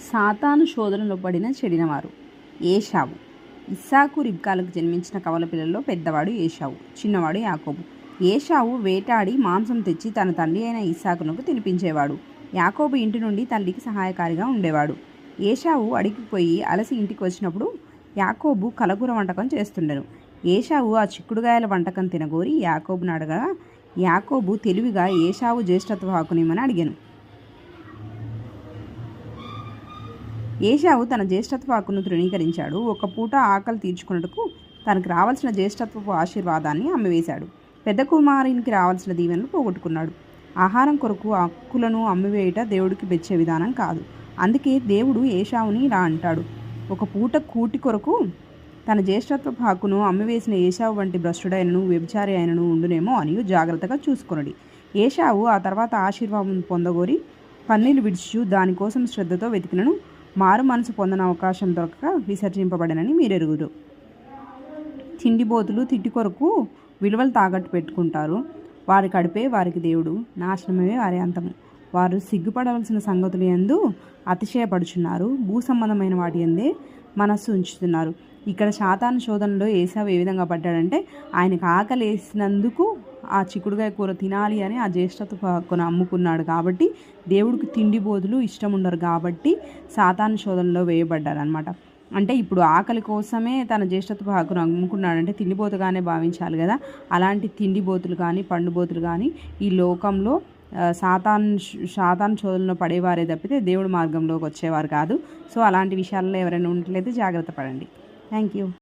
సాతాను శోధనలో పడిన చెడినవారు. ఏశావు. ఇస్సాకు రిబ్కాలకు జన్మించిన కవల పిల్లల్లో పెద్దవాడు ఏశావు, చిన్నవాడు యాకోబు. ఏశావు వేటాడి మాంసం తెచ్చి తన తండ్రి అయిన ఇస్సాకునకు తినిపించేవాడు. యాకోబు ఇంటి నుండి తల్లికి సహాయకారిగా ఉండేవాడు. ఏశావు అడిగికి పోయి అలసి ఇంటికి వచ్చినప్పుడు యాకోబు కలకూర వంటకం చేస్తుండెను. ఏశావు ఆ చిక్కుడుగాయల వంటకం తినగోరి యాకోబుని అడగగా యాకోబు తెలివిగా ఏశావు జ్యేష్ఠత్వ హక్కునిమ్మని అడిగాను. ఏశావు తన జ్యేష్ఠత్వ హక్కును తృణీకరించాడు. ఒక పూట ఆకలి తీర్చుకున్నట్టుకు తనకు రావాల్సిన జ్యేష్ఠత్వపు ఆశీర్వాదాన్ని అమ్మివేశాడు. పెద్ద కుమారునికి రావాల్సిన దీవెనలు పోగొట్టుకున్నాడు. ఆహారం కొరకు హక్కులను అమ్మివేయట దేవుడికి మెచ్చే విధానం కాదు. అందుకే దేవుడు ఏశావుని ఇలా అంటాడు, ఒక పూట కూటి కొరకు తన జ్యేష్ఠత్వపు హక్కును అమ్మివేసిన ఏశావు వంటి భ్రష్టుడైనను వ్యభిచారి అయినను ఉండునేమో అని జాగ్రత్తగా చూసుకొనుడి. ఏశావు ఆ తర్వాత ఆశీర్వాదం పొందగోరి కన్నీళ్లు విడిచు దానికోసం శ్రద్ధతో వెతికినను మారు మనసు పొందని అవకాశం దొరకక విసర్జింపబడనని మీరెరుగురు. తిండిబోతులు తిట్టి కొరకు విలువలు తాకట్టు పెట్టుకుంటారు. వారి కడిపే వారికి దేవుడు, నాశనమే వారి అంతము. వారు సిగ్గుపడవలసిన సంగతులు యందు అతిశయపడుచున్నారు, భూ సంబంధమైన వాటి యందే మనస్సు ఉంచుతున్నారు. ఇక్కడ సాతాను శోధనలో ఏశావు ఏ విధంగా పడ్డాడంటే, ఆయనకు ఆకలి వేసినందుకు ఆ చిక్కుడుగాయ కూర తినాలి అని ఆ జ్యేష్ఠత్వ హక్కును అమ్ముకున్నాడు. కాబట్టి దేవుడికి తిండి బోధులు ఇష్టం ఉండరు కాబట్టి సాతాను శోధనలో వేయబడ్డారనమాట. అంటే ఇప్పుడు ఆకలి కోసమే తన జ్యేష్ఠత్వ హక్కును అమ్ముకున్నాడంటే తిండిబోతుగానే భావించాలి కదా. అలాంటి తిండిబోతులు కానీ పండుబోతులు కానీ ఈ లోకంలో సాతాను శోధనలో పడేవారే తప్పితే దేవుడి మార్గంలోకి వచ్చేవారు కాదు. సో అలాంటి విషయాల్లో ఎవరైనా ఉండట్లేదు, జాగ్రత్త పడండి. Thank you.